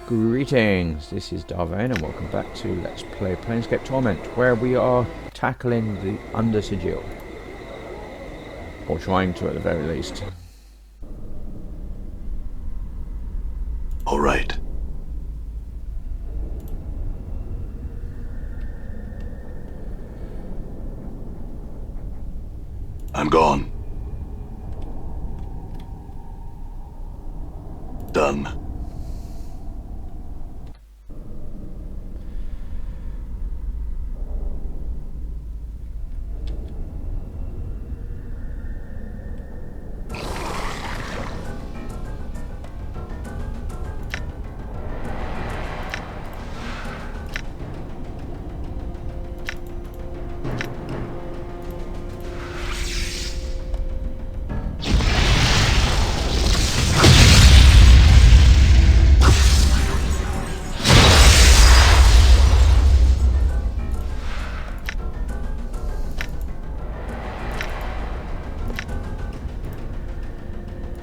Greetings, this is Vane and welcome back to Let's Play Planescape Torment, where we are tackling the Under Sigil. Or trying to at the very least. Alright. I'm gone. Done.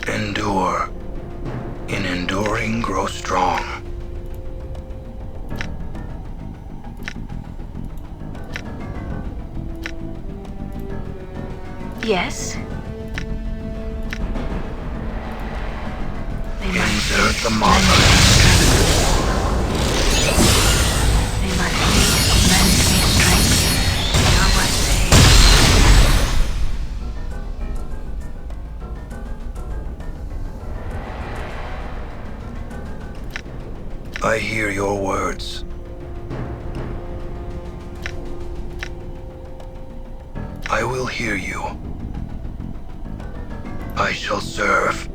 Endure. In enduring, grow strong. Yes? Insert the mother. May my face lend me strength. Now I say. I hear your words. I will hear you. I shall serve.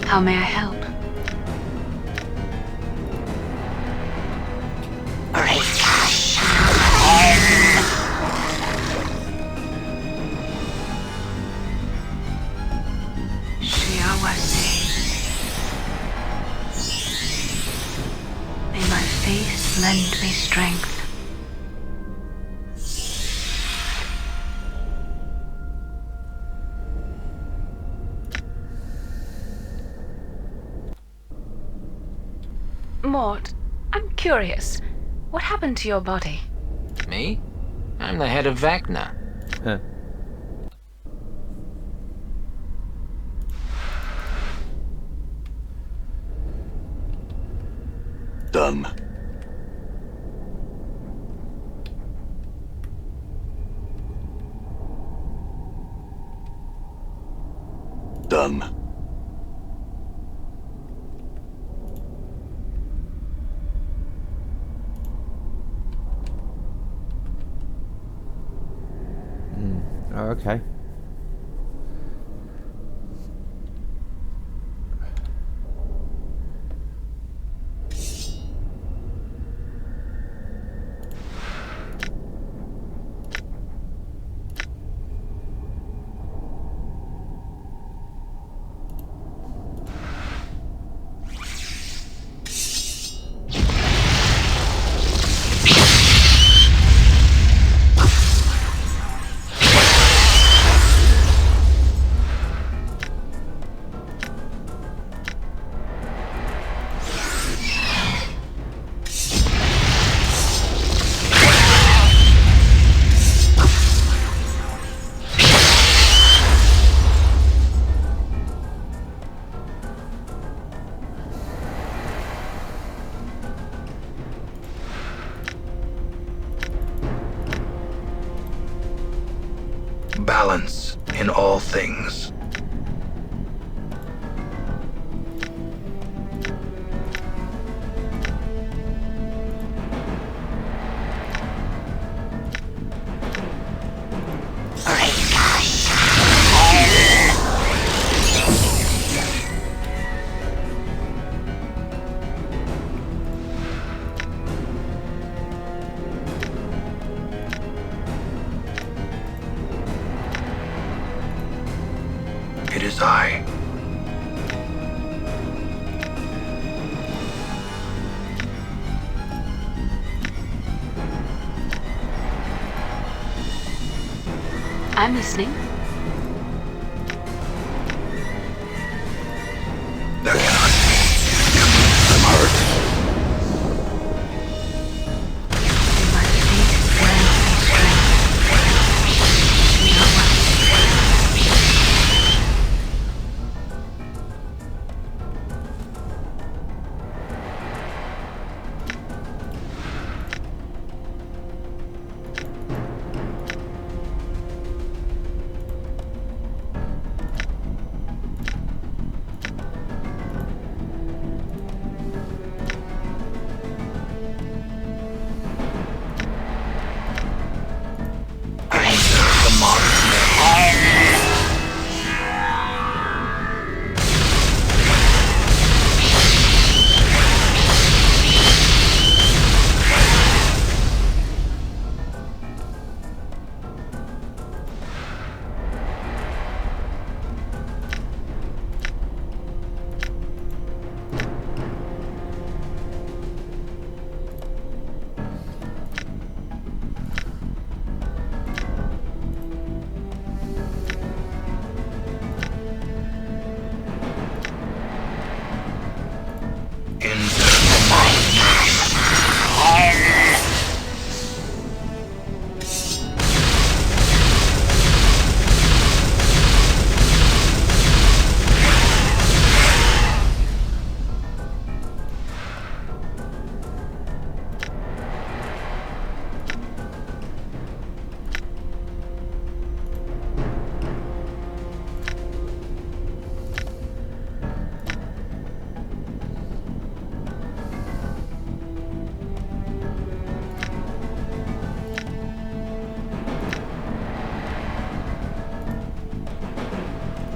How may I help? May my face lend me strength. Morte, I'm curious. What happened to your body? Me? I'm the head of Vecna. Huh. Done. Done. Oh, okay. Balance in all things. Master's eye. I'm listening. Thou cannot be. I'm hurt. In my feet, where is strength? We are one. The Morte.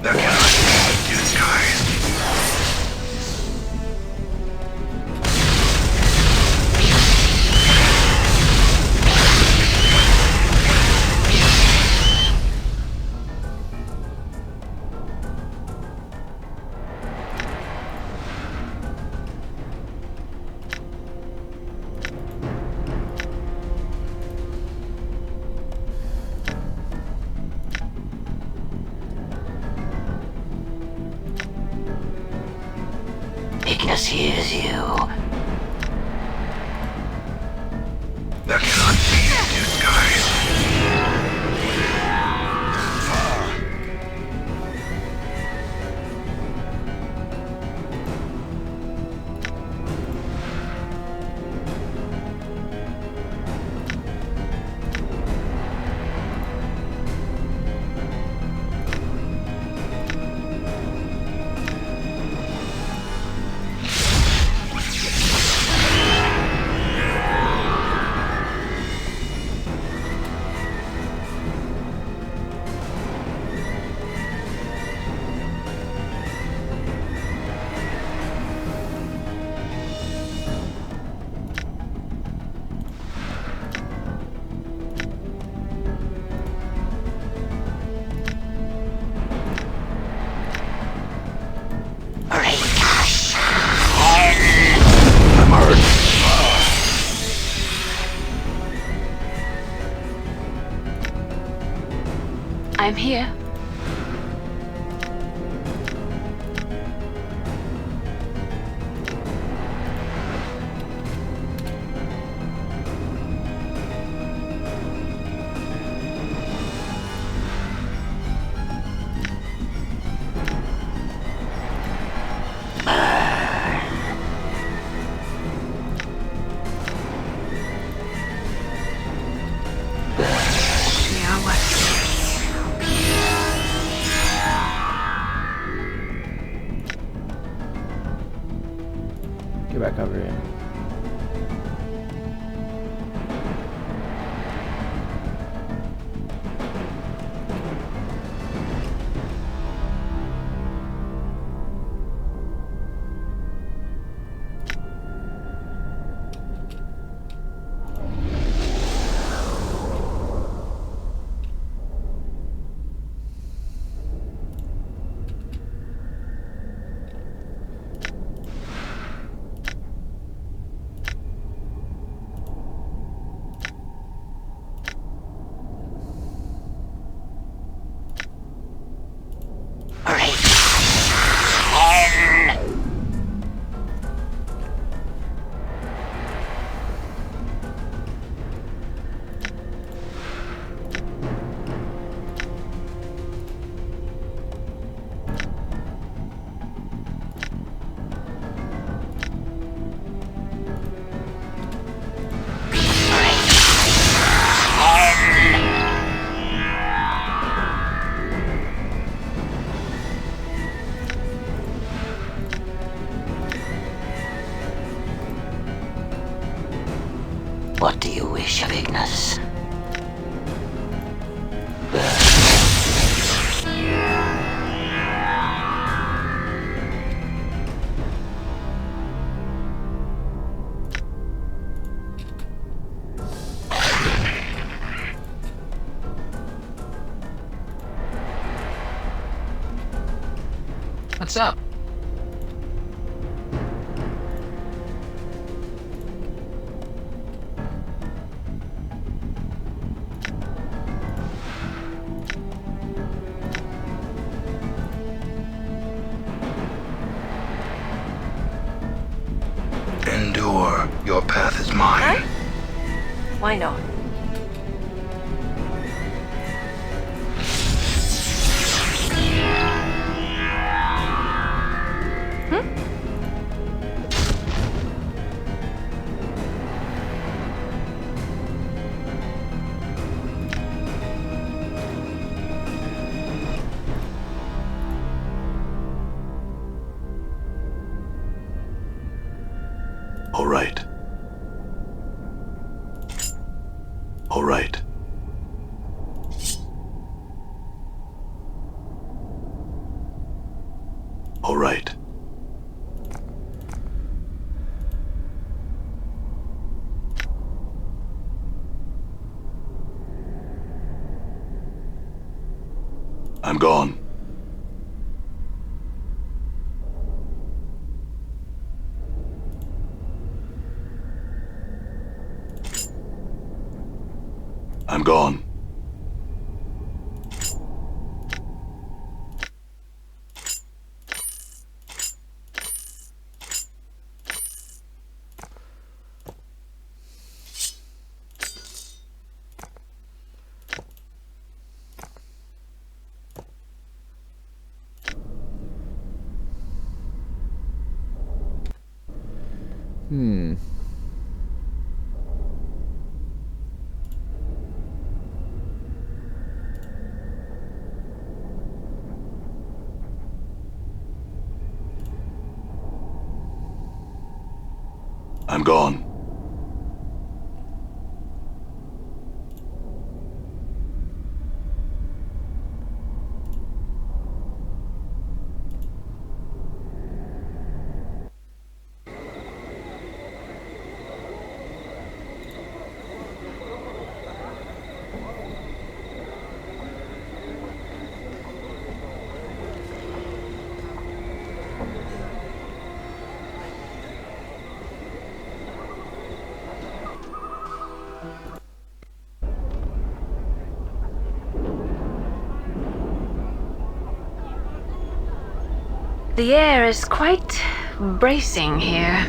Thou cannot be disguised. Ignis hears you. Thou cannot be disguised. I'm hurt. I'm here. We are one. Get back over here. What's up? Endure. Your path is mine. Why not? All right. All right. All right. I'm gone. I'm gone. I'm gone. The air is quite bracing here.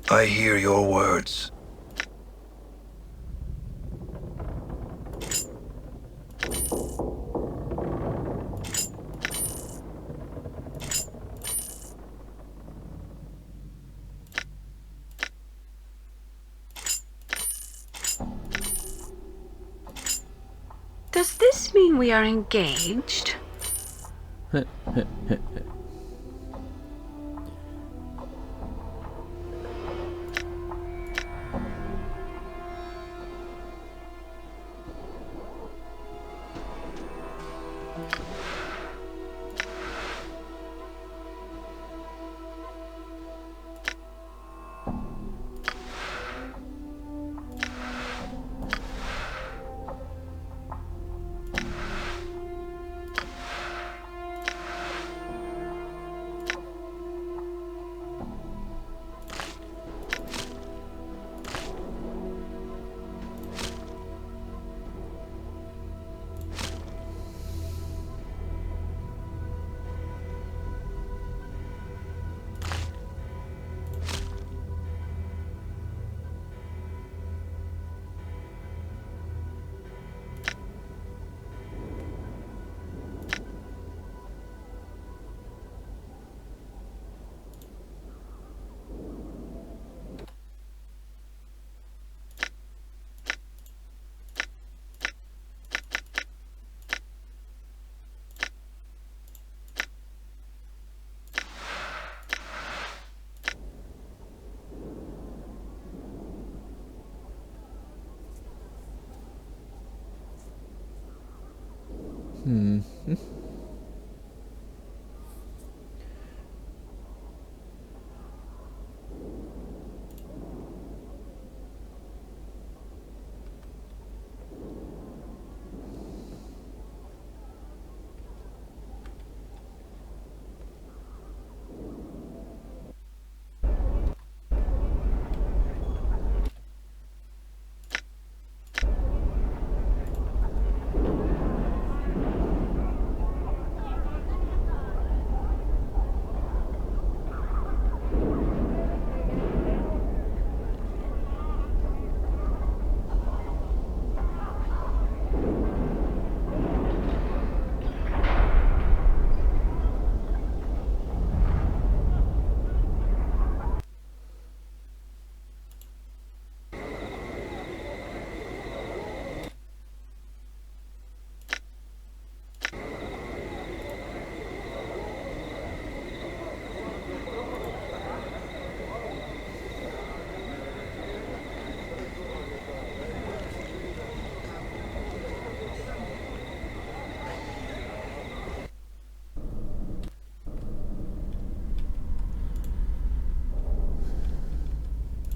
I hear your words. Does this mean we are engaged?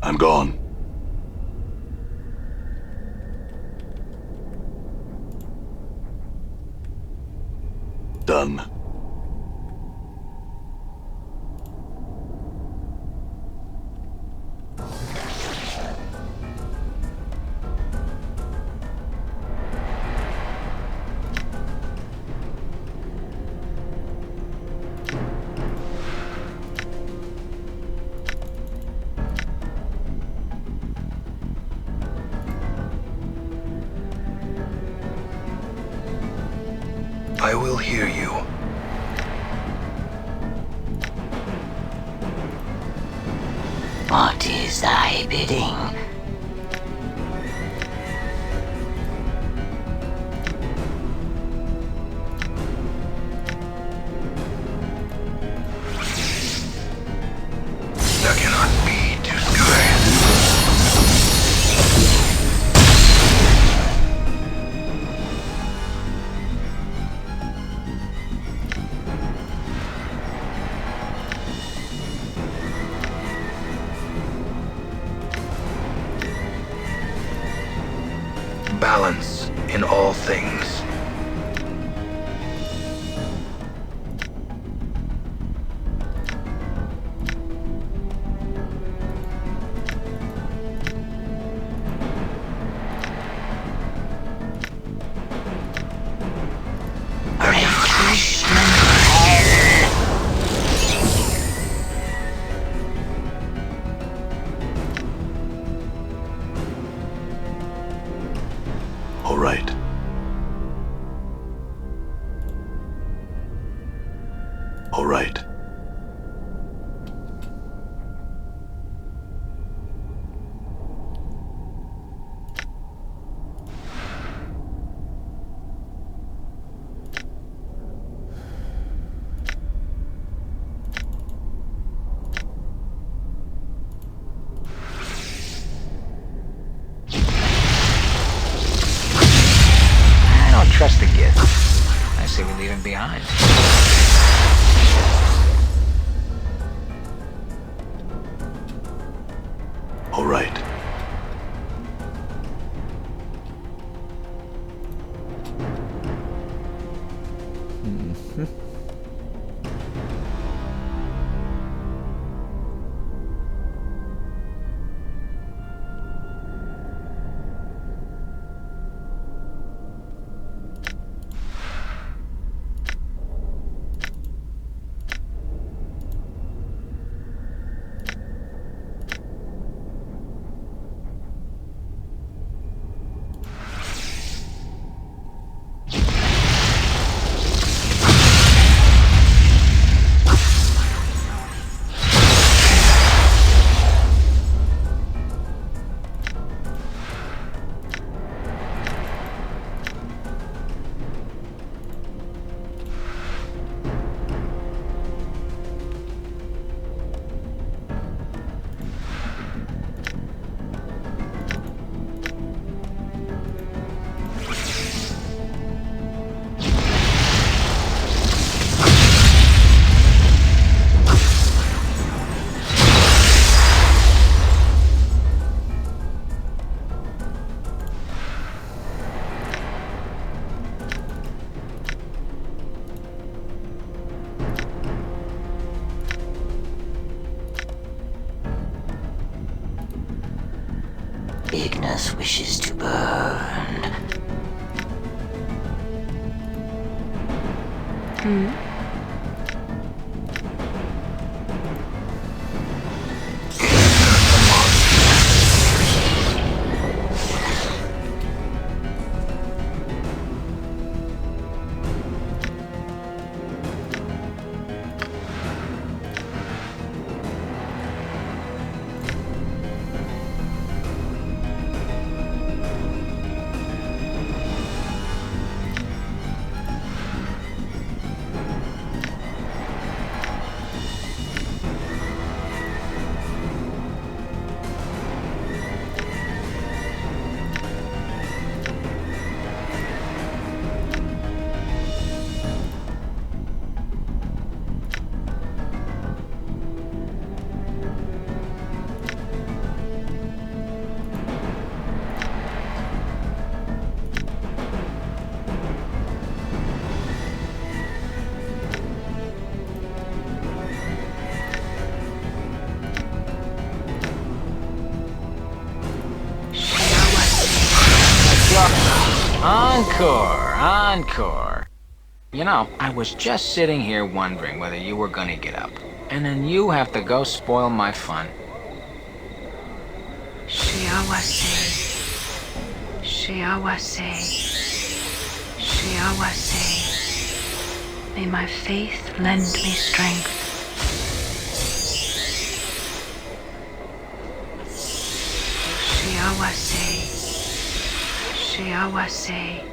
I'm gone. Done. I will hear you. What is thy bidding? That cannot be, to sky. Balance in all things. All right. All right. trust the gift. I say we leave him behind. All right. Ignis wishes to burn. Encore! Encore! You know, I was just sitting here wondering whether you were gonna get up. And then you have to go spoil my fun. Shiawase. Shiawase. Shiawase. May my faith lend me strength. Shiawase. Shiawase.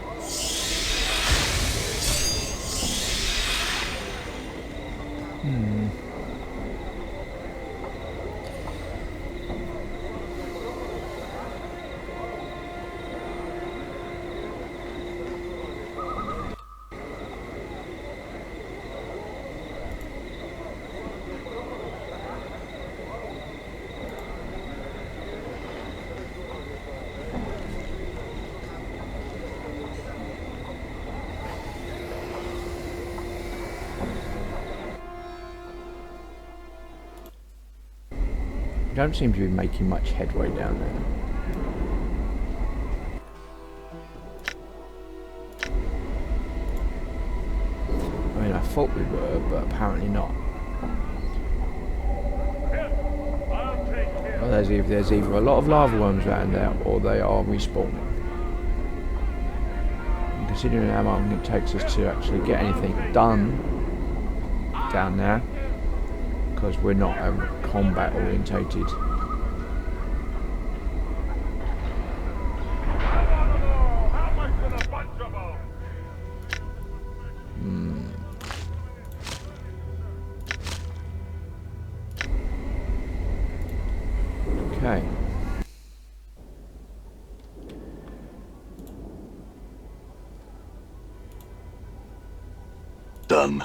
Don't seem to be making much headway down there. I mean, I thought we were, but apparently not. Well, there's either a lot of lava worms around there, or they are respawning. And considering how long it takes us to actually get anything done down there, because we're not combat orientated. Okay. done.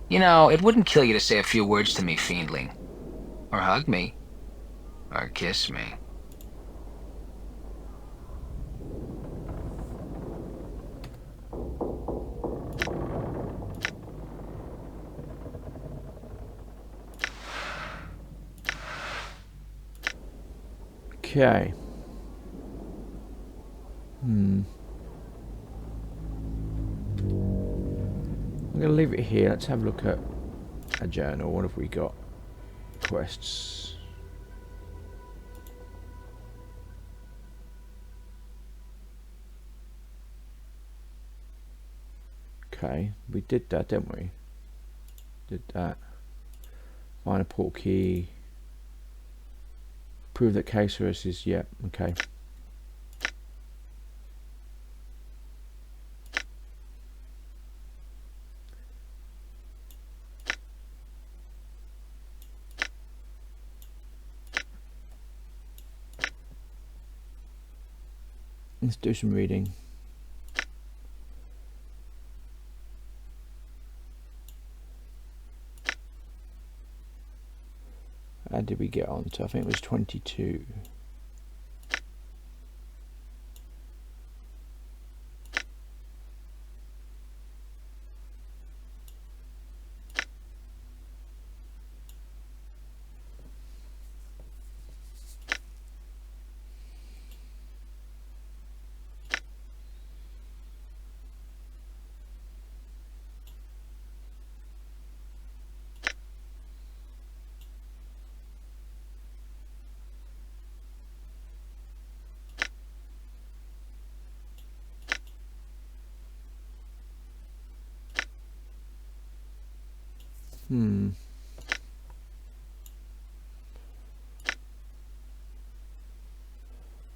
You know, it wouldn't kill you to say a few words to me, Fiendling. Or hug me. Or kiss me. Okay. I'm going to leave it here. Let's have a look at a journal. What have we got? Quests. Okay, we did that, didn't we? Did that. Find a port key. Prove that Caesarus is, yeah, okay. Let's do some reading. How did we get on to? I think it was 22.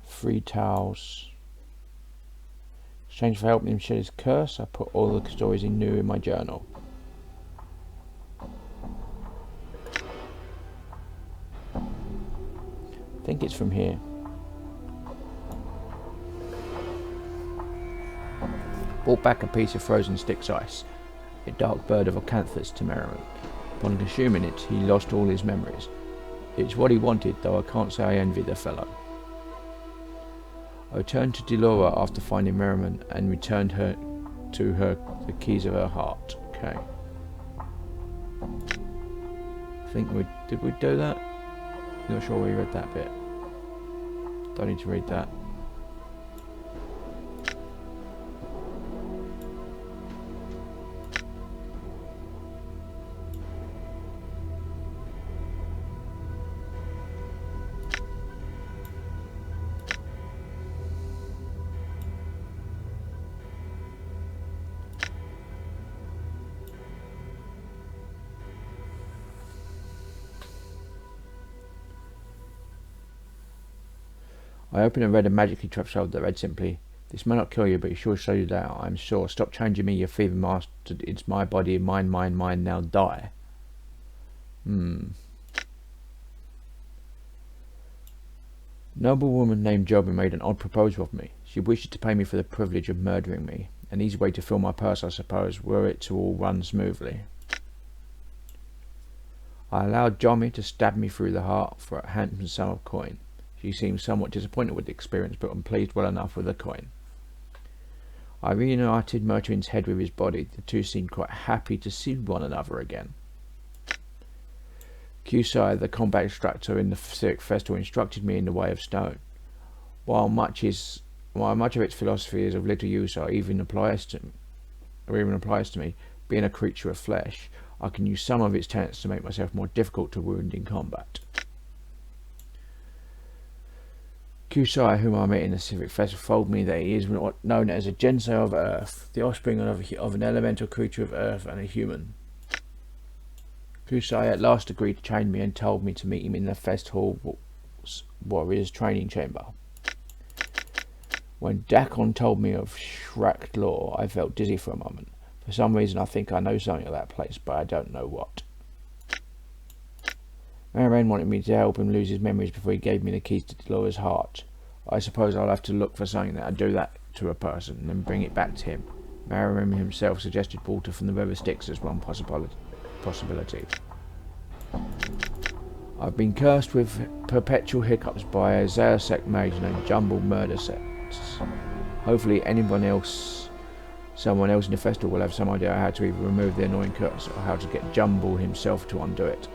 Free towels. Exchange for helping him shed his curse, I put all the stories he knew in my journal. I think it's from here. Brought back a piece of frozen Styx ice, a dark bird of Acanthus to Merriman. Upon consuming it, he lost all his memories. It's what he wanted, though I can't say I envy the fellow. I returned to Delora after finding Merriman and returned her to her the keys of her heart. Okay. I think did we do that? Not sure we read that bit. Don't need to read that. I opened and read a magically trapped shoulder that read simply, "This may not kill you, but it sure slow you down, I'm sure. Stop changing me, your fever master. It's my body, mine, now die." Noble woman named Joby made an odd proposal of me. She wished to pay me for the privilege of murdering me. An easy way to fill my purse, I suppose, were it to all run smoothly. I allowed Jommy to stab me through the heart for a handsome sum of coin. She seemed somewhat disappointed with the experience, but pleased well enough with the coin. I reunited Mortuary's head with his body. The two seemed quite happy to see one another again. Kusai, the combat instructor in the Civic Festival, instructed me in the way of stone. While much of its philosophy is of little use or even applies to me, being a creature of flesh, I can use some of its tenets to make myself more difficult to wound in combat. Kusai, whom I met in the Civic Festival, told me that he is known as a Gensei of Earth, the offspring of an elemental creature of Earth and a human. Kusai at last agreed to train me and told me to meet him in the Fest Hall Warriors Training Chamber. When Dakon told me of Shracked Law, I felt dizzy for a moment. For some reason I think I know something of that place, but I don't know what. Marianne wanted me to help him lose his memories before he gave me the keys to Dolores' heart. I suppose I'll have to look for something that'll do that to a person and then bring it back to him. Marianne himself suggested Baldur from the River Styx as one possibility. I've been cursed with perpetual hiccups by a Zaosek mage named Jumble Murder Sets. Hopefully someone else in the festival will have some idea how to either remove the annoying curse or how to get Jumble himself to undo it.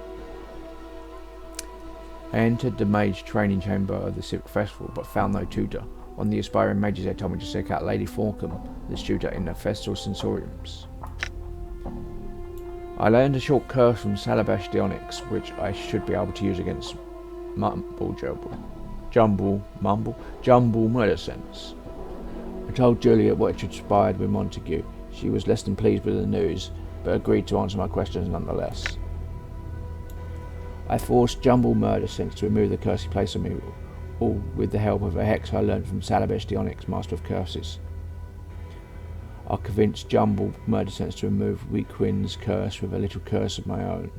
I entered the mage training chamber of the Civic Festival but found no tutor. One of the aspiring mages had told me to seek out Lady Forkham, the tutor in the festival sensoriums. I learned a short curse from Salabash the Onyx, which I should be able to use against Jumble Murder Sense. I told Juliet what had transpired with Montague. She was less than pleased with the news, but agreed to answer my questions nonetheless. I forced Jumble Murder Sense to remove the curse he placed on me, all with the help of a hex I learned from Salabash the Onyx, Master of Curses. I convinced Jumble Murder Sense to remove Weakwind's curse with a little curse of my own.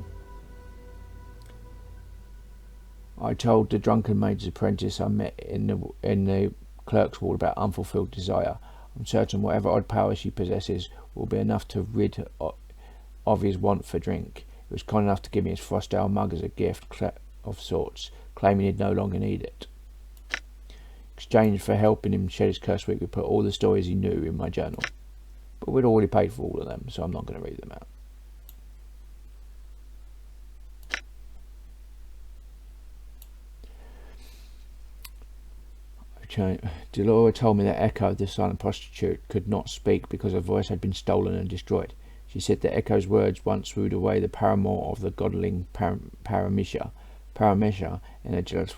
I told the drunken mage's apprentice I met in the clerk's ward about unfulfilled desire. I'm certain whatever odd power she possesses will be enough to rid of his want for drink. He was kind enough to give me his Frostdale mug as a gift of sorts, claiming he'd no longer need it. Exchange for helping him shed his curse, we could put all the stories he knew in my journal. But we'd already paid for all of them, so I'm not going to read them out. Dolores told me that Echo, the silent prostitute, could not speak because her voice had been stolen and destroyed. She said that Echo's words once wooed away the paramour of the godling Paramecia. Paramecia, in a jealous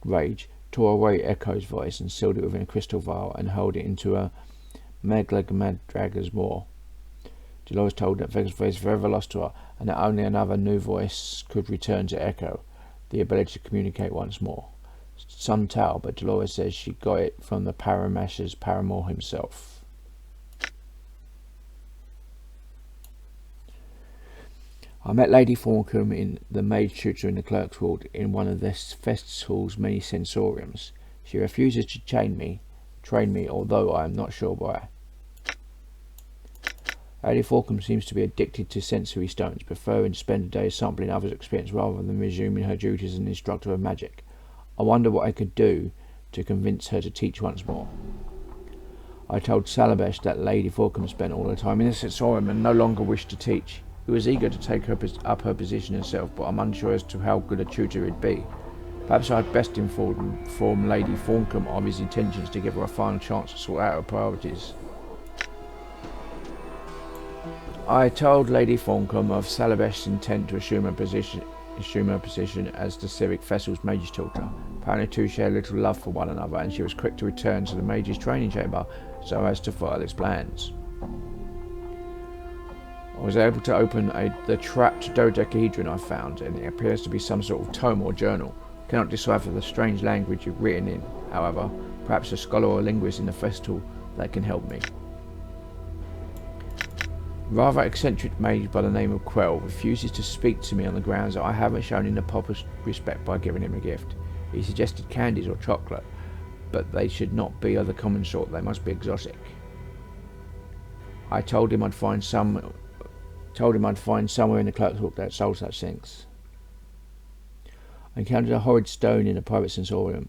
rage, tore away Echo's voice and sealed it within a crystal vial and hurled it into a Meglagmadraga's maw. Dolores told that Vega's voice forever lost to her, and that only another new voice could return to Echo, the ability to communicate once more. Some tale, but Dolores says she got it from the Paramesh's paramour himself. I met Lady Forkham in the maid tutor in the clerk's ward in one of the festival's many sensoriums. She refuses to train me, although I am not sure why. Lady Forkham seems to be addicted to sensory stones, preferring to spend a day sampling others' experience rather than resuming her duties as an instructor of magic. I wonder what I could do to convince her to teach once more. I told Salabash that Lady Forkham spent all her time in the sensorium and no longer wished to teach. He was eager to take up her position herself, but I'm unsure as to how good a tutor he'd be. Perhaps I'd best inform Lady Forkham of his intentions to give her a final chance to sort out her priorities. I told Lady Forkham of Salabash's intent to assume her position as the Civic Festival's mage's tutor. Apparently two shared little love for one another, and she was quick to return to the mage's training chamber so as to foil his plans. I was able to open the trapped dodecahedron I found, and it appears to be some sort of tome or journal. I cannot decipher the strange language you've written in, however. Perhaps a scholar or linguist in the festival that can help me. A rather eccentric mage by the name of Quell refuses to speak to me on the grounds that I haven't shown him the proper respect by giving him a gift. He suggested candies or chocolate, but they should not be of the common sort, they must be exotic. I told him I'd find somewhere in the clerk's book that sold such things. I encountered a horrid stone in a private sensorium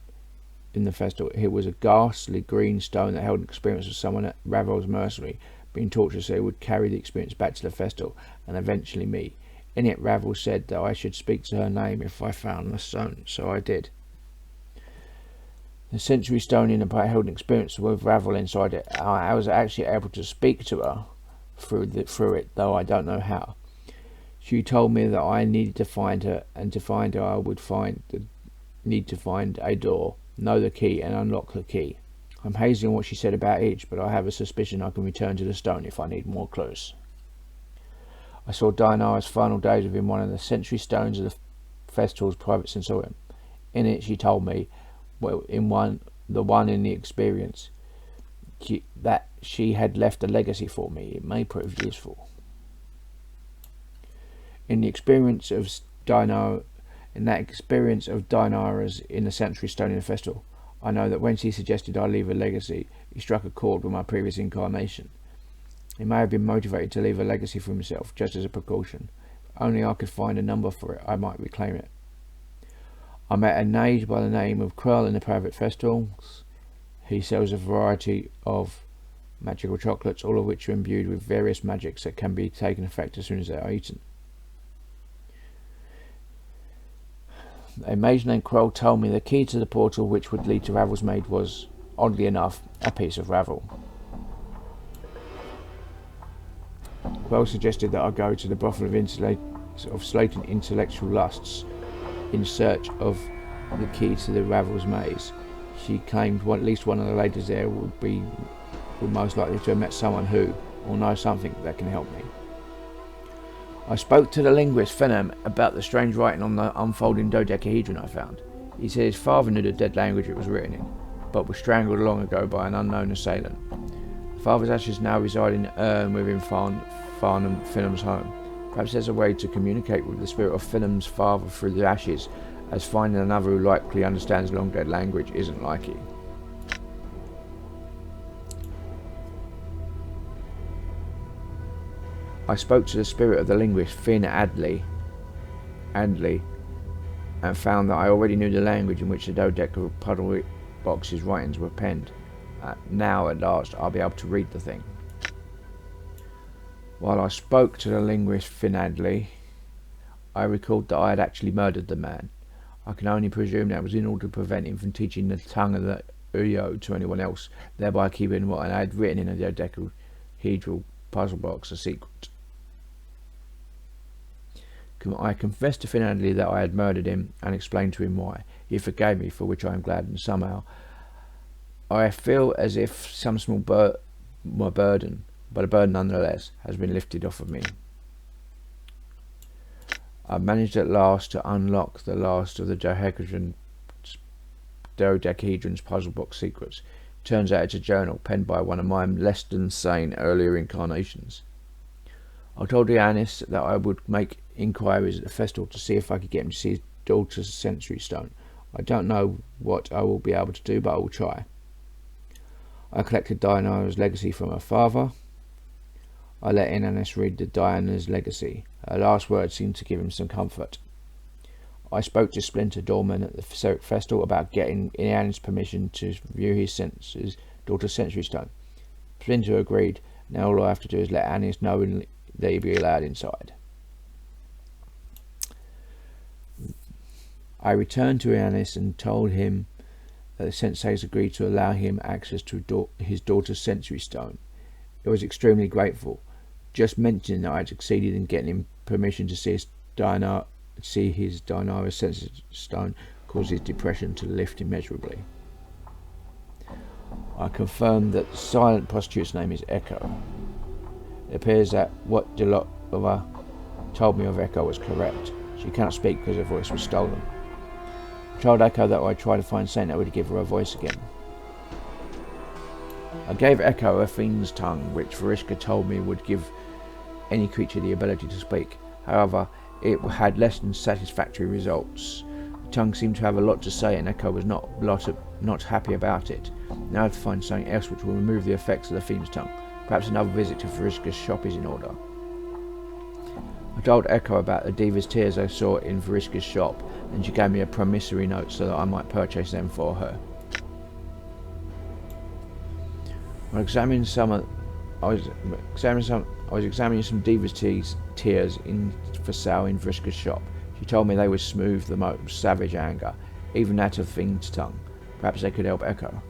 in the festival. It was a ghastly green stone that held an experience of someone at Ravel's mercenary being tortured so he would carry the experience back to the festival and eventually me. In it, Ravel said that I should speak to her name if I found the stone, so I did. The Sensory Stone in the held an experience with Ravel inside it. I was actually able to speak to her through it, though I don't know how. She told me that I needed to find her, and to find her I would need to find a door, know the key, and unlock the key. I'm hazy on what she said about each, but I have a suspicion I can return to the stone if I need more clues. I saw Dianara's final days within one of the Sensory Stones of the festival's private sensorium. In it, she told me, well, the one in the experience, that she had left a legacy for me. It may prove useful. In the experience of Dianara's in the Sensory Stone in the festival, I know that when she suggested I leave a legacy, he struck a chord with my previous incarnation. He may have been motivated to leave a legacy for himself, just as a precaution. If only I could find a number for it, I might reclaim it. I met a mage by the name of Quirl in the private festivals. He sells a variety of magical chocolates, all of which are imbued with various magics that can be taken effect as soon as they are eaten. A mage named Quirl told me the key to the portal which would lead to Ravel's maid was, oddly enough, a piece of Ravel. Quirl suggested that I go to the brothel of slating intellectual lusts in search of the key to the Ravel's maze. She claimed at least one of the ladies there would most likely to have met someone who, or know something that can help me. I spoke to the linguist Vane about the strange writing on the unfolding dodecahedron I found. He said his father knew the dead language it was written in, but was strangled long ago by an unknown assailant. Father's ashes now reside in an urn within Finham's home. Perhaps there's a way to communicate with the spirit of Finham's father through the ashes, as finding another who likely understands long dead language isn't likely. I spoke to the spirit of the linguist Finn Adley, and found that I already knew the language in which the dodeca puddle box's writings were penned. Now, at last, I'll be able to read the thing. While I spoke to the linguist Finn Adley, I recalled that I had actually murdered the man. I can only presume that was in order to prevent him from teaching the tongue of the Uyo to anyone else, thereby keeping what I had written in a dodecahedral puzzle box a secret. I confessed to Finn Adley that I had murdered him and explained to him why. He forgave me, for which I am glad, and somehow I feel as if some small burden, but a burden nonetheless, has been lifted off of me. I managed at last to unlock the last of the dodecahedron's puzzle box secrets. Turns out it's a journal penned by one of my less than sane earlier incarnations. I told Ianis that I would make inquiries at the festival to see if I could get him to see his daughter's sensory stone. I don't know what I will be able to do, but I will try. I collected Diana's legacy from her father. I let Ianis read Diana's legacy. Her last words seemed to give him some comfort. I spoke to Splinter Dorman at the festival about getting Ianis permission to view his daughter's sensory stone. Splinter agreed. Now all I have to do is let Ianis know that he'll be allowed inside. I returned to Ianis and told him that the senseis agreed to allow him access to his daughter's sensory stone. I was extremely grateful. Just mentioning that I had succeeded in getting him permission to see his Dianara's sensory stone caused his depression to lift immeasurably. I confirmed that the silent prostitute's name is Echo. It appears that what Delova told me of Echo was correct. She cannot speak because her voice was stolen. I told Echo that I'd try to find something that would give her a voice again. I gave Echo a fiend's tongue, which Varishka told me would give any creature the ability to speak. However, it had less than satisfactory results. The tongue seemed to have a lot to say, and Echo was not happy about it. Now I have to find something else which will remove the effects of the fiend's tongue. Perhaps another visit to Varishka's shop is in order. I told Echo about the Diva's tears I saw in Varishka's shop, and she gave me a promissory note so that I might purchase them for her. I examined some of I was examining some Diva's tears for sale in Vriska's shop. She told me they would smooth the most savage anger, even that of Fiend's tongue. Perhaps they could help Echo.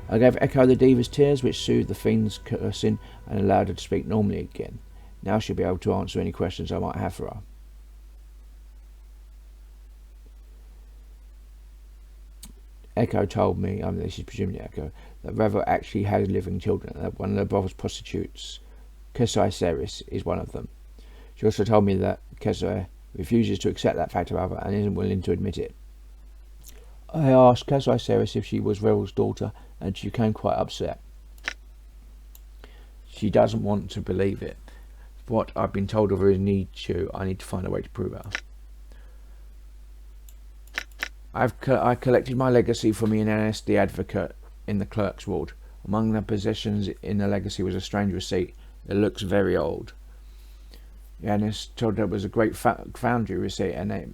I gave Echo the Diva's tears, which soothed the Fiend's cursing and allowed her to speak normally again. Now she'll be able to answer any questions I might have for her. Echo told me, this is presumably Echo, that Revel actually has living children, and that one of their brother's prostitutes, Kesai Ceres, is one of them. She also told me that Kesai refuses to accept that fact, however, and isn't willing to admit it. I asked Kesai Ceres if she was Revel's daughter, and she became quite upset. She doesn't want to believe it. What I've been told of her is I need to find a way to prove her. I collected my legacy from Yanis the advocate in the clerk's ward. Among the possessions in the legacy was a strange receipt. It looks very old. Yanis told her it was a great foundry receipt, and it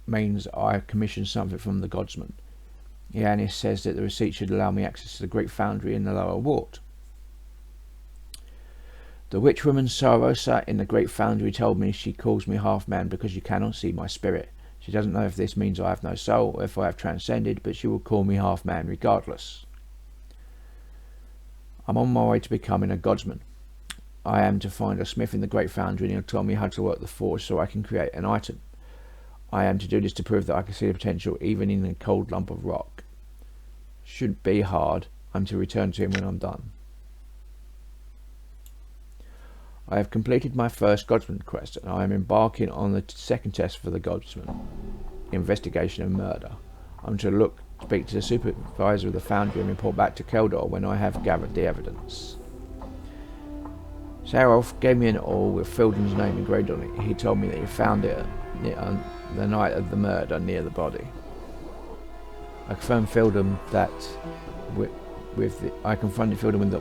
means I commissioned something from the godsman. Yanis says that the receipt should allow me access to the great foundry in the lower ward. The witch woman Sarosa in the great foundry told me she calls me half man because you cannot see my spirit. She doesn't know if this means I have no soul or if I have transcended, but she will call me half man regardless. I'm on my way to becoming a godsman. I am to find a smith in the great foundry, and he'll tell me how to work the forge so I can create an item. I am to do this to prove that I can see the potential even in a cold lump of rock. Shouldn't be hard. I'm to return to him when I'm done. I have completed my first godsman quest, and I am embarking on the second test for the godsman, investigation of murder. I'm to speak to the supervisor of the foundry and report back to Keldor when I have gathered the evidence. Sarolf gave me an awl with Fielden's name engraved on it. He told me that he found it on the night of the murder near the body. I confronted Fielden I confronted Fielden with the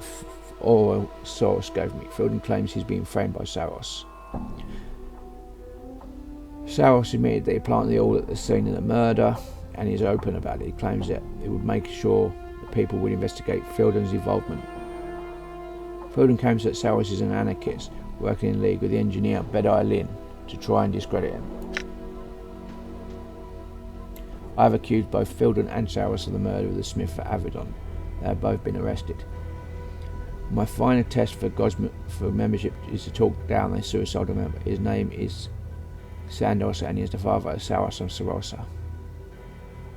oil Saros gave me. Fielden claims he's being framed by Saros. Saros admitted that he planted the oil at the scene of the murder, and he's open about it. He claims that it would make sure that people would investigate Fielden's involvement. Fielden claims that Saros is an anarchist, working in league with the engineer Bedai Lin to try and discredit him. I have accused both Fielden and Saros of the murder of the smith for Avedon. They have both been arrested. My final test for membership is to talk down a suicidal member. His name is Sandos, and he is the father of Saros and Sarosa.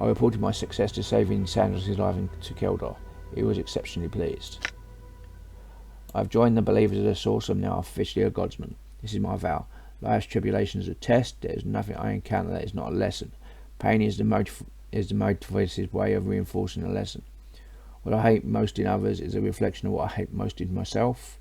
I reported my success to saving Sandos' life to Keldor. He was exceptionally pleased. I have joined the believers of the source. I'm now officially a godsman. This is my vow. Life's tribulation is a test. There is nothing I encounter that is not a lesson. Pain is the motivated way of reinforcing a lesson. What I hate most in others is a reflection of what I hate most in myself.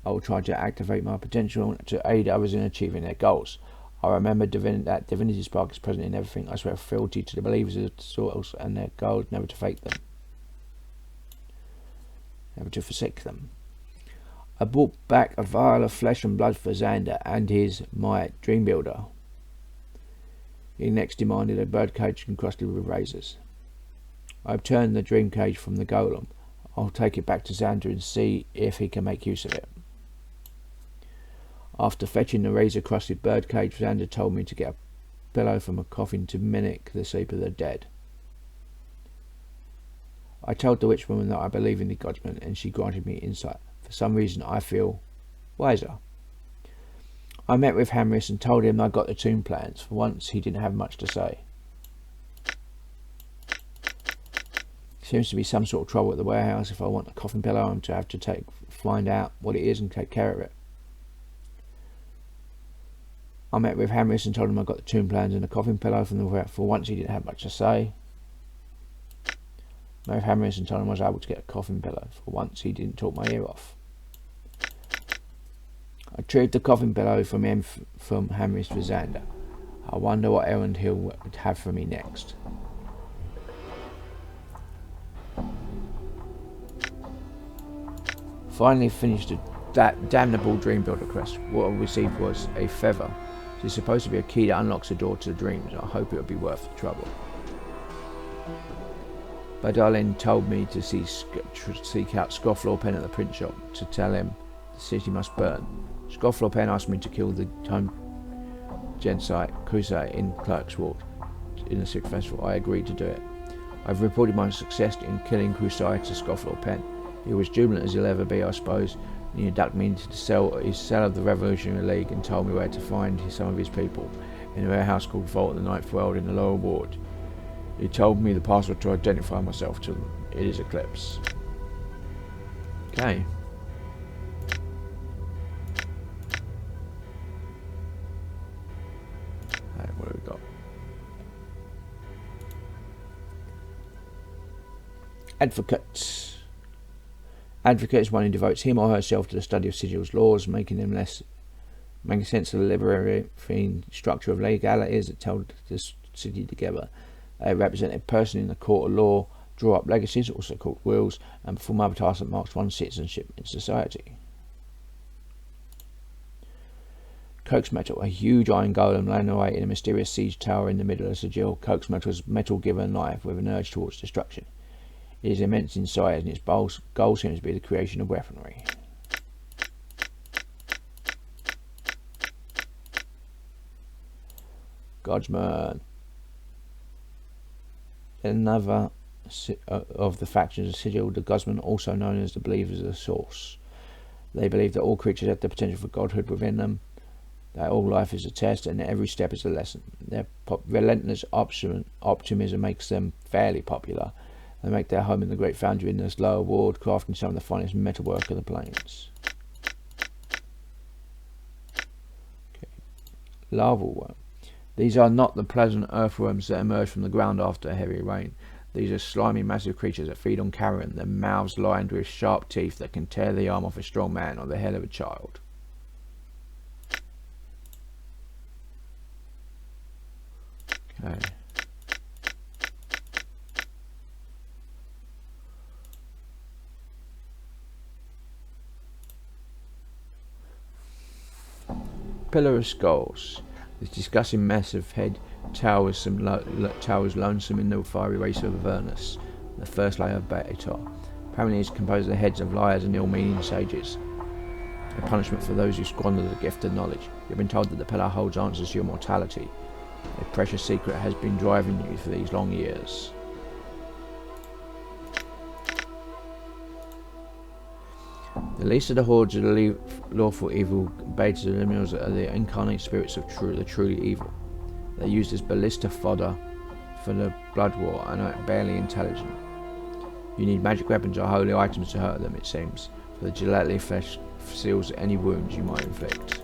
I will try to activate my potential to aid others in achieving their goals. I remember that divinity spark is present in everything. I swear fealty to the believers of the source and their goals, never to fake them, never to forsake them. I brought back a vial of flesh and blood for Xander and his might dream builder. He next demanded a birdcage encrusted with razors. I obtained the dream cage from the golem. I'll take it back to Xander and see if he can make use of it. After fetching the razor-crusted birdcage, Xander told me to get a pillow from a coffin to mimic the sleep of the dead. I told the witch woman that I believe in the godsman, and she granted me insight. For some reason I feel wiser. I met with Hamris and told him I got the tomb plans. For once he didn't have much to say. Seems to be some sort of trouble at the warehouse. If I want a coffin pillow, I'm to have to find out what it is and take care of it. I met with Hamris and told him I got the tomb plans and a coffin pillow from the warehouse. For once he didn't have much to say. I met with Hamris and told him I was able to get a coffin pillow. For once he didn't talk my ear off. I retrieved the coffin pillow from Hamris for Xander. I wonder what errand he'll have for me next. Finally finished that damnable dream builder quest. What I received was a feather. It's supposed to be a key that unlocks the door to the dreams. I hope it'll be worth the trouble. Baldur told me to seek out Scofflaw Pen at the print shop to tell him the city must burn. Scofflaw Pen asked me to kill the Time Gensite Crusade in Clerk's Walk in the 6th Festival. I agreed to do it. I've reported my success in killing Crusade to Scofflaw Pen. He was jubilant as he'll ever be, I suppose, and he inducted me into his cell of the Revolutionary League and told me where to find some of his people in a warehouse called Vault of the Ninth World in the Lower Ward. He told me the password to identify myself to them. It is Eclipse. Okay. Right, what have we got? Advocate. Advocate is one who devotes him or herself to the study of sigils laws, making sense of the labyrinthine structure of legalities that held this city together. They represent a person in the court of law, draw up legacies, also called wills, and perform other tasks that marks one's citizenship in society. Coax Metal, a huge iron golem laying away in a mysterious siege tower in the middle of the sigil. Coax Metal's metal giver a knife with an urge towards destruction. It is immense in size, and its goal seems to be the creation of weaponry. Godsman. Another of the factions of Sigil, the Godsmen, also known as the Believers of the Source. They believe that all creatures have the potential for godhood within them, that all life is a test, and that every step is a lesson. Their relentless optimism makes them fairly popular. They make their home in the Great Foundry in this lower ward, crafting some of the finest metalwork of the plains. Okay. Larval worm. These are not the pleasant earthworms that emerge from the ground after a heavy rain. These are slimy, massive creatures that feed on carrion, their mouths lined with sharp teeth that can tear the arm off a strong man or the head of a child. Okay. Pillar of Skulls. This disgusting mess of head towers lonesome in the fiery race of Avernus, the first layer of Betatar. Apparently it's composed of the heads of liars and ill-meaning sages, a punishment for those who squander the gift of knowledge. You've been told that the pillar holds answers to your mortality. A precious secret has been driving you for these long years. The least of the hordes of the lawful evil betas and liminals are the incarnate spirits of the truly evil. They're used as ballista fodder for the blood war and are barely intelligent. You need magic weapons or holy items to hurt them, it seems, for the gelatinous flesh seals any wounds you might inflict.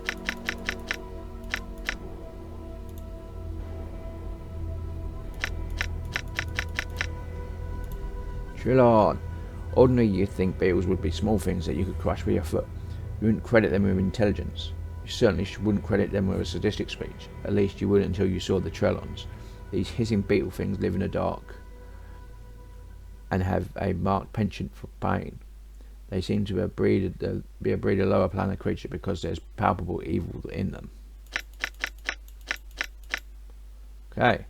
Trillon. Ordinarily you'd think beetles would be small things that you could crush with your foot. You wouldn't credit them with intelligence. You certainly wouldn't credit them with a sadistic speech. At least you wouldn't until you saw the Trellons. These hissing beetle things live in the dark and have a marked penchant for pain. They seem to be a breed of lower planet creature because there's palpable evil in them. Okay.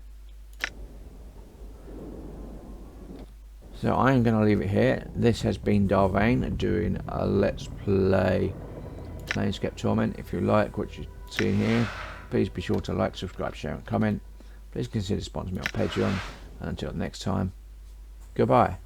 So I'm going to leave it here. This has been Vane doing a Let's Play Planescape Torment. If you like what you're seeing here, please be sure to like, subscribe, share and comment. Please consider sponsoring me on Patreon. And until next time, goodbye.